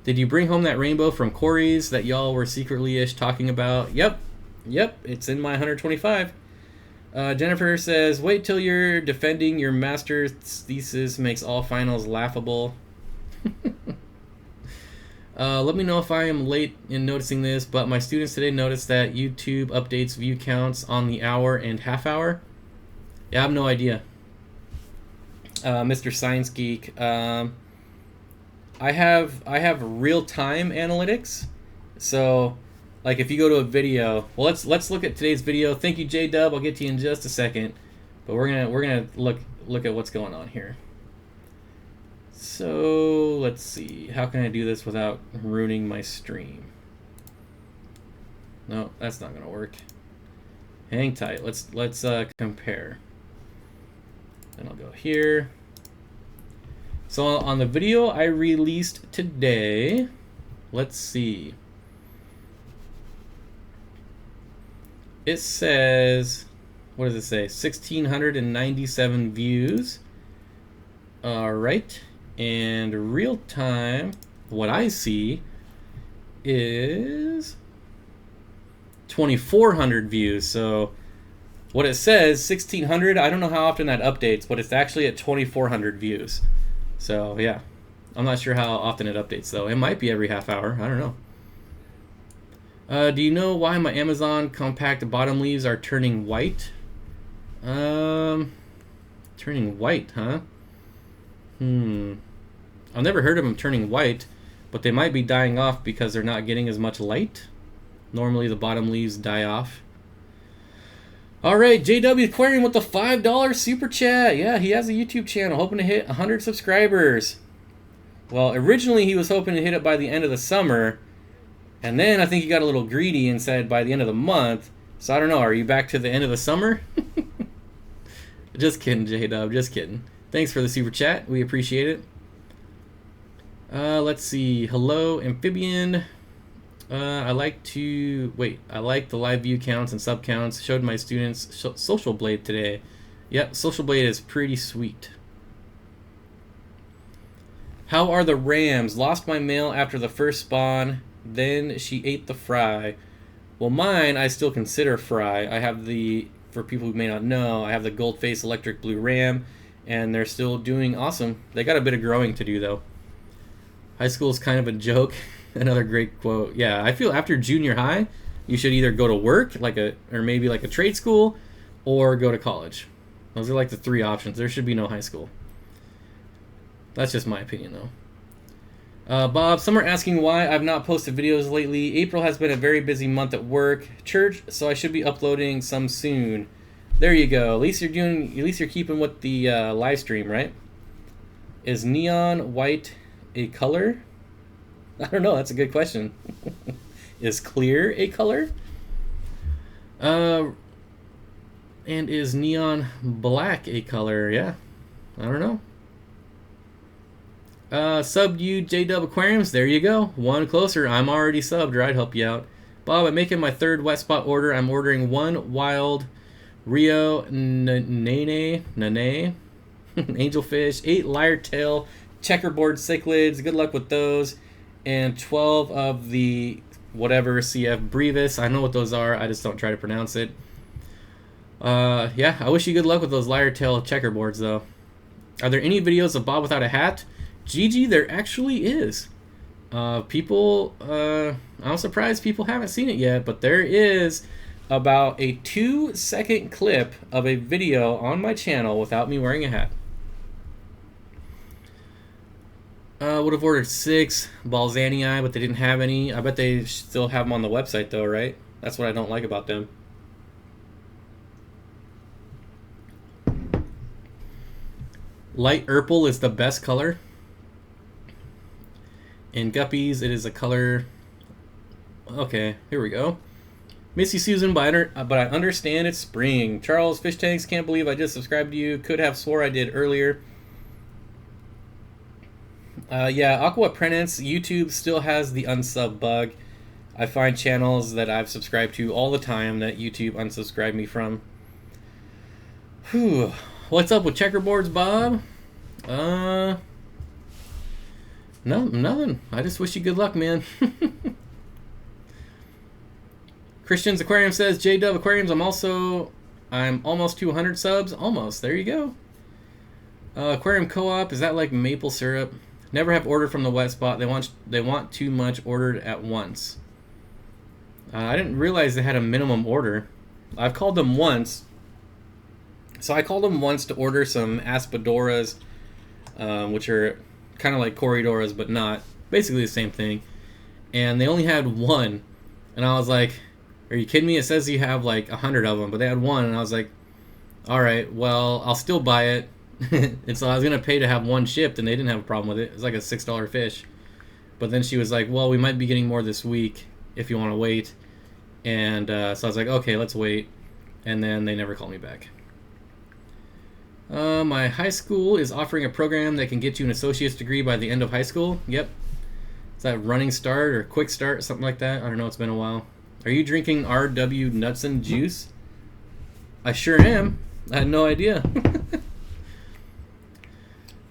Did you bring home that rainbow from Corey's that y'all were secretly-ish talking about? Yep, it's in my 125. Jennifer says, wait till you're defending your master's thesis makes all finals laughable. Let me know if I am late in noticing this, but my students today noticed that YouTube updates view counts on the hour and half hour. Yeah, I have no idea. Mr. Science Geek. I have real-time analytics. So, like if you go to a video, well, let's look at today's video. Thank you, J-Dub. I'll get to you in just a second. But we're gonna look at what's going on here. So let's see. How can I do this without ruining my stream? No, that's not gonna work. Hang tight. Let's compare. Then I'll go here. So on the video I released today, let's see. It says, what does it say? 1,697 views. All right. And real time, what I see is 2,400 views. So what it says, 1,600, I don't know how often that updates, but it's actually at 2,400 views. So yeah, I'm not sure how often it updates though. It might be every half hour, I don't know. Do you know why my Amazon compact bottom leaves are turning white? Turning white, huh? I've never heard of them turning white, but they might be dying off because they're not getting as much light. Normally the bottom leaves die off. Alright, JW Aquarium with the $5 super chat. Yeah, he has a YouTube channel hoping to hit 100 subscribers. Well, originally he was hoping to hit it by the end of the summer, and then I think he got a little greedy and said by the end of the month. So I don't know, are you back to the end of the summer? Just kidding, JW, just kidding. Thanks for the super chat, we appreciate it. Let's see. Hello, Amphibian. I like the live view counts and sub counts. Showed my students Social Blade today. Yep, Social Blade is pretty sweet. How are the Rams? Lost my male after the first spawn. Then she ate the fry. Well, mine I still consider fry. I have the for people who may not know, I have the Goldface Electric Blue Ram, and they're still doing awesome. They got a bit of growing to do, though. High school is kind of a joke. Another great quote. Yeah, I feel after junior high, you should either go to work, or maybe like a trade school, or go to college. Those are like the 3 options. There should be no high school. That's just my opinion, though. Bob, some are asking why I've not posted videos lately. April has been a very busy month at work, church, so I should be uploading some soon. There you go. At least you're keeping with the live stream, right? Is neon white a color? I don't know. That's a good question. Is clear a color? And is neon black a color? Yeah. I don't know. Subbed you, J-Dub Aquariums. There you go. One closer. I'm already subbed, or I'd help you out. Bob, I'm making my 3rd wet spot order. I'm ordering 1 wild Rio Nene angelfish, 8 lyre tail checkerboard cichlids. Good luck with those. And 12 of the whatever CF brevis. I know what those are. I just don't try to pronounce it. Yeah, I wish you good luck with those lyre tail checkerboards, though. Are there any videos of Bob without a hat? Gigi, there actually is. I'm surprised people haven't seen it yet, but there is about a 2-second clip of a video on my channel without me wearing a hat. Would have ordered 6 Balzanii, but they didn't have any. I bet they still have them on the website, though, right? That's what I don't like about them. Light purple is the best color. In guppies, it is a color... Okay, here we go. Missy Susan, but I understand it's spring. Charles Fish Tanks, can't believe I just subscribed to you. Could have swore I did earlier. Yeah, Aqua Apprentice, YouTube still has the unsub bug. I find channels that I've subscribed to all the time that YouTube unsubscribed me from. Whew. What's up with checkerboards, Bob? No, nothing. I just wish you good luck, man. Christian's Aquarium says, J-Dub Aquariums, I'm almost 200 subs. Almost. There you go. Aquarium Co-op, is that like maple syrup? Never have ordered from the wet spot. They want too much ordered at once. I didn't realize they had a minimum order. I've called them once. So I called them once to order some Aspidoras, which are kind of like Corridoras, but not. Basically the same thing. And they only had 1. And I was like, are you kidding me? It says you have like 100 of them, but they had 1. And I was like, all right, well, I'll still buy it. And so I was going to pay to have 1 shipped, and they didn't have a problem with it. It was like a $6 fish. But then she was like, well, we might be getting more this week if you want to wait. And so I was like, okay, let's wait. And then they never called me back. My high school is offering a program that can get you an associate's degree by the end of high school. Yep. Is that Running Start or Quick Start, something like that? I don't know, it's been a while. Are you drinking RW Nuts and Juice? I sure am. I had no idea.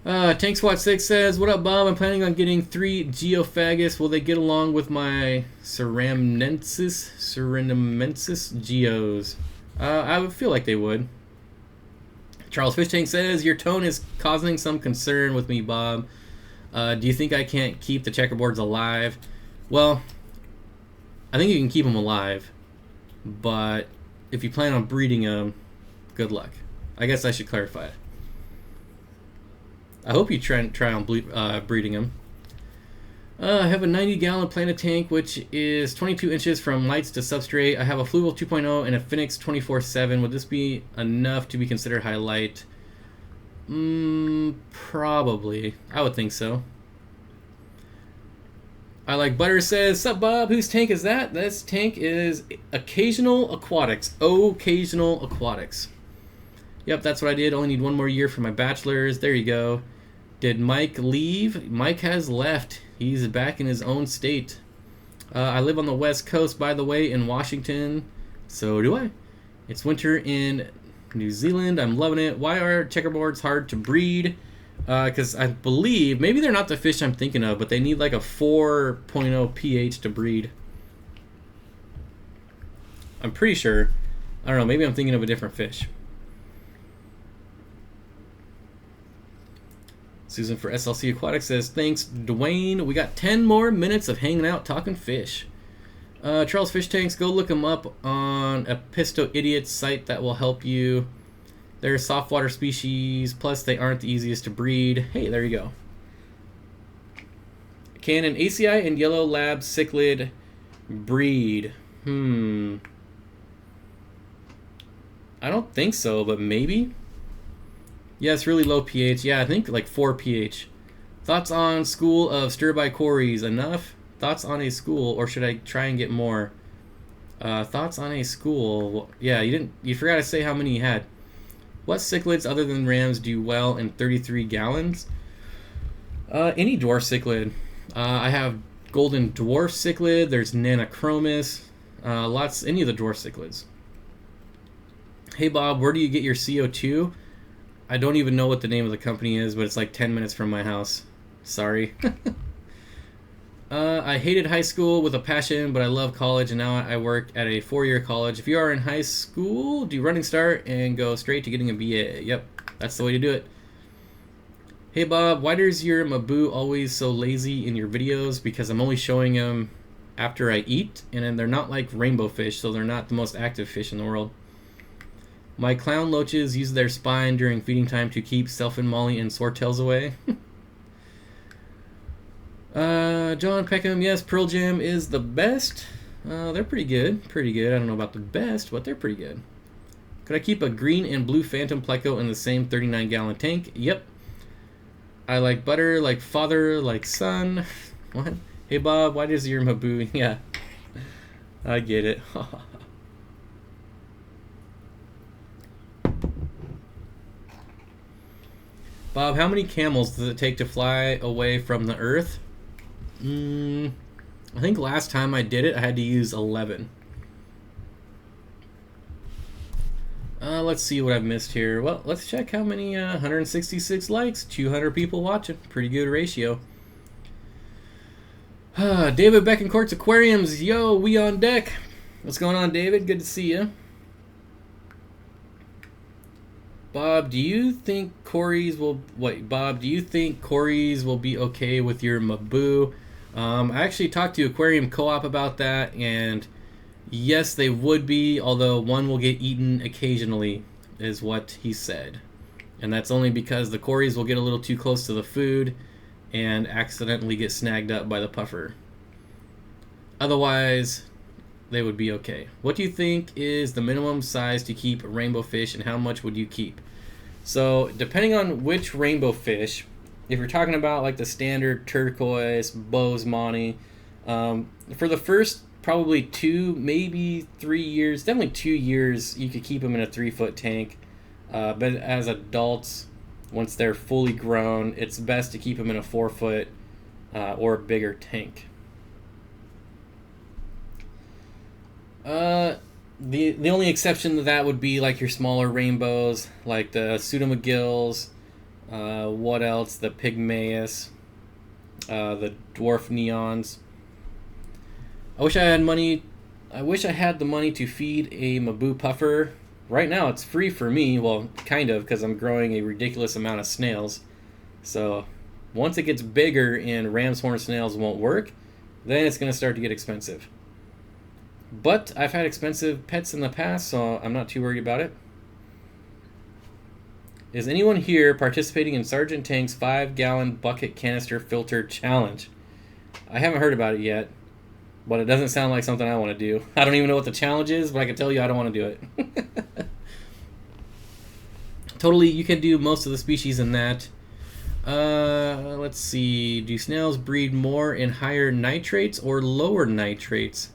Tankswat6 says, what up, Bob? I'm planning on getting 3 Geophagus. Will they get along with my Ceramnensis Geos? I would feel like they would. Charles Fish Tank says, your tone is causing some concern with me, Bob. Do you think I can't keep the checkerboards alive? Well, I think you can keep them alive, but if you plan on breeding them, good luck. I guess I should clarify it. I hope you try on breeding them. I have a 90-gallon Planet tank, which is 22 inches from lights to substrate. I have a Fluval 2.0 and a Phoenix 24/7. Would this be enough to be considered high light? Probably. I would think so. I Like Butter says, sup Bob, whose tank is that? This tank is Occasional Aquatics. Occasional Aquatics. Yep, that's what I did. Only need 1 more year for my bachelor's. There you go. Did Mike leave? Mike has left. He's back in his own state. I live on the West Coast, by the way, in Washington. So do I. It's winter in New Zealand. I'm loving it. Why are checkerboards hard to breed? Because I believe, maybe they're not the fish I'm thinking of, but they need like a 4.0 pH to breed. I'm pretty sure. I don't know, maybe I'm thinking of a different fish. Susan for SLC Aquatics says, thanks, Dwayne. We got 10 more minutes of hanging out talking fish. Charles Fish Tanks, go look them up on Episto Idiot's site. That will help you. They're softwater species, plus they aren't the easiest to breed. Hey, there you go. Can an ACI and Yellow Lab cichlid breed? I don't think so, but maybe. Yeah, it's really low pH. Yeah, I think like 4 pH. Thoughts on school of stir-by Corys? Enough? Thoughts on a school, or should I try and get more? Thoughts on a school? Well, yeah, you forgot to say how many you had. What cichlids other than rams do well in 33 gallons? Any dwarf cichlid. I have golden dwarf cichlid. There's Nanochromis. Any of the dwarf cichlids. Hey Bob, where do you get your CO2? I don't even know what the name of the company is, but it's like 10 minutes from my house. Sorry. I hated high school with a passion, but I love college, and now I work at a 4-year college. If you are in high school, do running start and go straight to getting a BA. Yep, that's the way to do it. Hey Bob, why does your Mabu always so lazy in your videos? Because I'm only showing them after I eat, and then they're not like rainbow fish, so they're not the most active fish in the world. My clown loaches use their spine during feeding time to keep Selfin, Molly, and Swordtails away. John Peckham, yes, Pearl Jam is the best. They're pretty good. Pretty good. I don't know about the best, but they're pretty good. Could I keep a green and blue Phantom Pleco in the same 39-gallon tank? Yep. I like butter, like father, like son. What? Hey, Bob, why does your Mabu... Yeah. I get it. Bob, how many camels does it take to fly away from the Earth? I think last time I did it, I had to use 11. Let's see what I've missed here. Well, let's check how many, 166 likes, 200 people watching. Pretty good ratio. David Beckencourt's Aquariums. Yo, we on deck. What's going on, David? Good to see you. Bob, do you think Corys will... Wait, Bob, do you think Corys will be okay with your Mabu? I actually talked to Aquarium Co-op about that, and yes, they would be, although one will get eaten occasionally, is what he said. And that's only because the Corys will get a little too close to the food and accidentally get snagged up by the puffer. Otherwise, they would be okay. What do you think is the minimum size to keep rainbow fish, and how much would you keep? So, depending on which rainbow fish, if you're talking about like the standard turquoise, Bozeman, for the first probably 2, maybe 3 years, definitely 2 years, you could keep them in a 3-foot tank. But as adults, once they're fully grown, it's best to keep them in a 4-foot or bigger tank. The only exception to that would be like your smaller rainbows, like the Pseudomagills, what else? The Pygmaeus, the dwarf neons. I wish I had money. I wish I had the money to feed a Mabu puffer. Right now, it's free for me. Well, kind of, because I'm growing a ridiculous amount of snails. So, once it gets bigger and ram's horn snails won't work, then it's going to start to get expensive. But I've had expensive pets in the past, so I'm not too worried about it. Is anyone here participating in Sergeant Tank's 5-gallon bucket canister filter challenge? I haven't heard about it yet, but it doesn't sound like something I want to do. I don't even know what the challenge is, but I can tell you I don't want to do it. Totally, you can do most of the species in that. Let's see. Do snails breed more in higher nitrates or lower nitrates?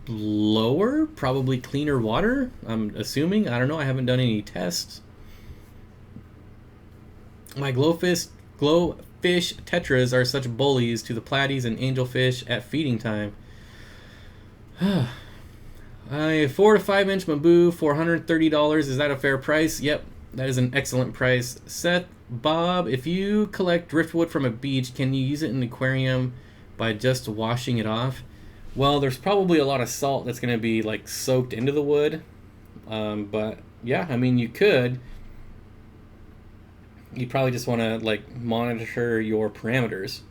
Lower, probably cleaner water, I'm assuming. I don't know, I haven't done any tests. My glowfish tetras are such bullies to the platies and angelfish at feeding time. A 4 to 5 inch Mabu for $130. Is that a fair price? Yep, that is an excellent price. Seth, Bob, if you collect driftwood from a beach, can you use it in an aquarium by just washing it off? Well, there's probably a lot of salt that's going to be like soaked into the wood. But yeah, I mean, you could. You probably just want to like monitor your parameters.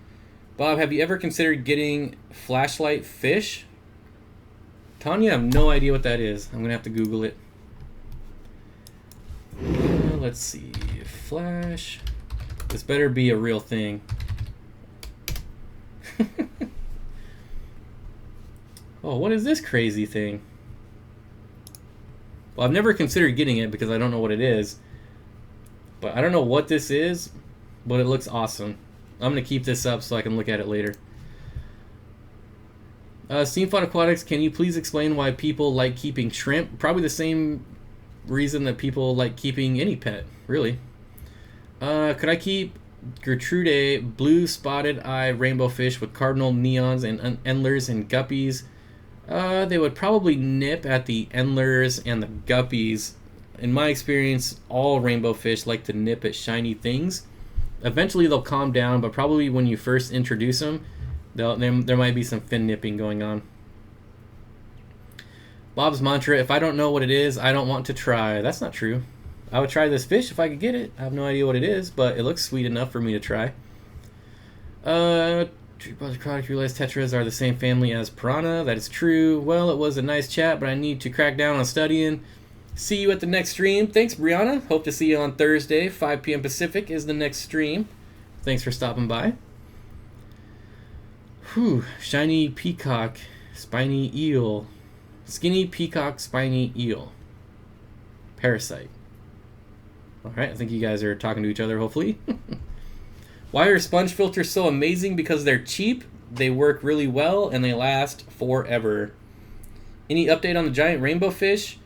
Bob, have you ever considered getting flashlight fish? Tanya, I have no idea what that is. I'm gonna have to Google it. Let's see, flash. This better be a real thing. Oh, what is this crazy thing? Well, I've never considered getting it because I don't know what it is. But I don't know what this is, but it looks awesome. I'm going to keep this up so I can look at it later. Steenfott Aquatics, can you please explain why people like keeping shrimp? Probably the same reason that people like keeping any pet, really. Could I keep Gertrude blue spotted eye rainbow fish with cardinal neons and endlers and guppies? They would probably nip at the endlers and the guppies. In my experience, all rainbow fish like to nip at shiny things. Eventually they'll calm down, but probably when you first introduce them, there might be some fin nipping going on. Bob's mantra, if I don't know what it is, I don't want to try. That's not true. I would try this fish if I could get it. I have no idea what it is, but it looks sweet enough for me to try. Aquatic realized tetras are the same family as piranha. That is true. Well, it was a nice chat, but I need to crack down on studying. See you at the next stream. Thanks, Brianna. Hope to see you on Thursday. 5 p.m. Pacific is the next stream. Thanks for stopping by. Whew. Shiny peacock, spiny eel. Skinny peacock, spiny eel. Parasite. Alright, I think you guys are talking to each other, hopefully. Why are sponge filters so amazing? Because they're cheap, they work really well, and they last forever. Any update on the giant rainbow fish?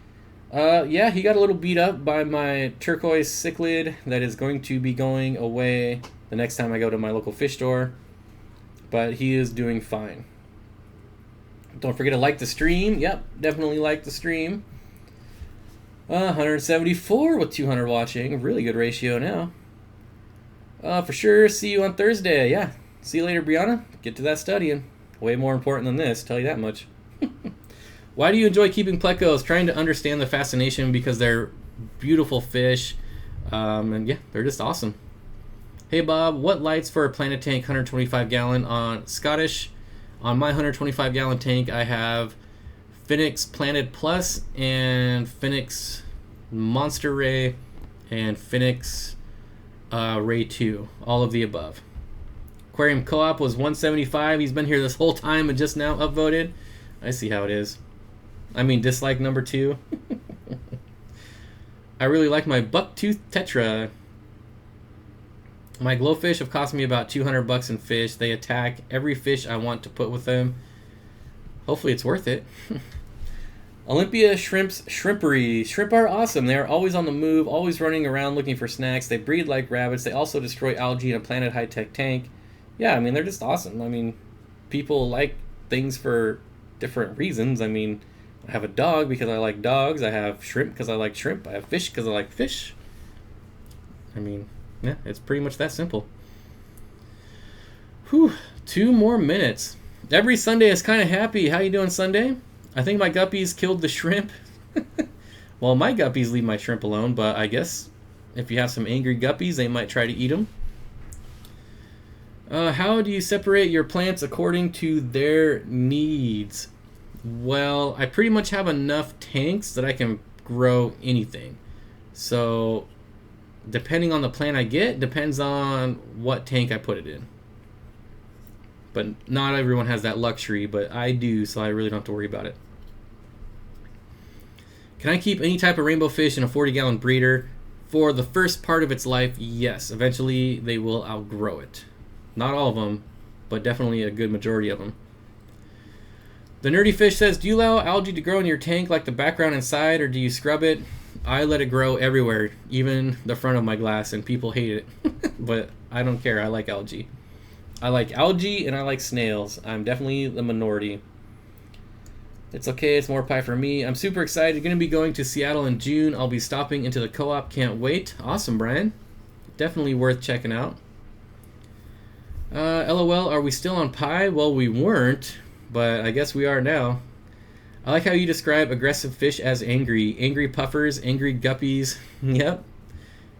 Yeah, he got a little beat up by my turquoise cichlid that is going to be going away the next time I go to my local fish store. But he is doing fine. Don't forget to like the stream. Yep, definitely like the stream. 174 with 200 watching. Really good ratio now. For sure, see you on Thursday. Yeah, see you later, Brianna. Get to that studying. Way more important than this, tell you that much. Why do you enjoy keeping plecos? Trying to understand the fascination because they're beautiful fish. And yeah, they're just awesome. Hey Bob, what lights for a Planet Tank 125 gallon on Scottish? On my 125 gallon tank, I have Phoenix Planet Plus and Phoenix Monster Ray and Phoenix Ray 2. All of the above. Aquarium Co-op was 175. He's been here this whole time and just now upvoted. I see how it is. I mean, dislike number 2. I really like my bucktooth tetra. My glowfish have cost me about $200 in fish. They attack every fish I want to put with them. Hopefully it's worth it. Olympia Shrimp's Shrimpery. Shrimp are awesome. They are always on the move, always running around looking for snacks. They breed like rabbits. They also destroy algae in a Planet High-Tech tank. Yeah, I mean, they're just awesome. I mean, people like things for different reasons. I mean, I have a dog because I like dogs. I have shrimp because I like shrimp. I have fish because I like fish. I mean, yeah, it's pretty much that simple. Whew, 2 more minutes. Every Sunday is kind of happy. How you doing, Sunday? I think my guppies killed the shrimp. Well, my guppies leave my shrimp alone, but I guess if you have some angry guppies, they might try to eat them. How do you separate your plants according to their needs? Well, I pretty much have enough tanks that I can grow anything. So, depending on the plant I get, depends on what tank I put it in. But not everyone has that luxury, but I do, so I really don't have to worry about it. Can I keep any type of rainbow fish in a 40-gallon breeder? For the first part of its life, yes. Eventually, they will outgrow it. Not all of them, but definitely a good majority of them. The Nerdy Fish says, do you allow algae to grow in your tank like the background inside, or do you scrub it? I let it grow everywhere, even the front of my glass, and people hate it. But I don't care. I like algae. I like algae, and I like snails. I'm definitely the minority. It's okay. It's more pie for me. I'm super excited. Going to be going to Seattle in June. I'll be stopping into the co-op. Can't wait. Awesome, Brian. Definitely worth checking out. LOL, are we still on pie? Well, we weren't, but I guess we are now. I like how you describe aggressive fish as angry. Angry puffers, angry guppies. Yep.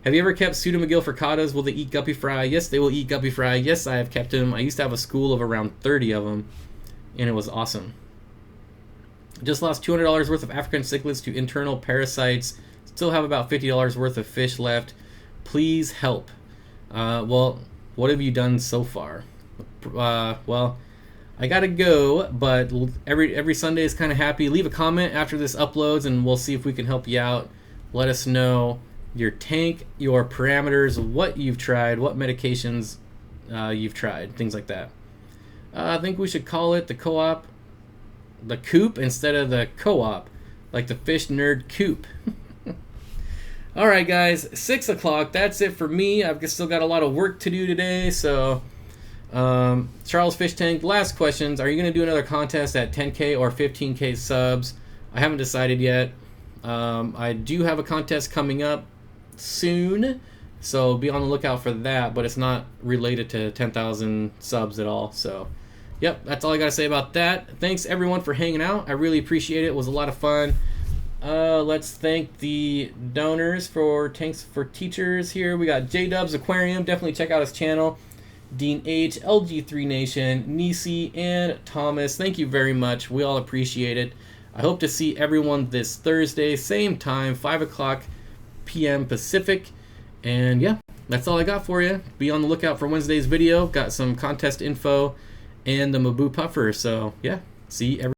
Have you ever kept pseudomugil fricatas? Will they eat guppy fry? Yes, they will eat guppy fry. Yes, I have kept them. I used to have a school of around 30 of them, and it was awesome. Just lost $200 worth of African cichlids to internal parasites. Still have about $50 worth of fish left. Please help. Well, what have you done so far? Well, I gotta go, but every Sunday is kind of happy. Leave a comment after this uploads, and we'll see if we can help you out. Let us know your tank, your parameters, what you've tried, what medications you've tried, things like that. I think we should call it the co-op, the coop instead of the co-op, like the fish nerd coop. All right, guys, 6 o'clock. That's it for me. I've still got a lot of work to do today, so Charles Fish Tank, last questions. Are you going to do another contest at 10K or 15K subs? I haven't decided yet. I do have a contest coming up soon, so be on the lookout for that, but it's not related to 10,000 subs at all. So yep, that's all I gotta say about that. Thanks everyone for hanging out. I really appreciate it. It was a lot of fun. Let's thank the donors for Tanks for Teachers here. We got J-Dubs Aquarium, definitely check out his channel. Dean H, LG3 Nation, Nisi, and Thomas, thank you very much. We all appreciate it. I hope to see everyone this Thursday, same time, 5 o'clock p.m. Pacific. And yeah, that's all I got for you. Be on the lookout for Wednesday's video. Got some contest info and the Mabu Puffer. So yeah, see everyone.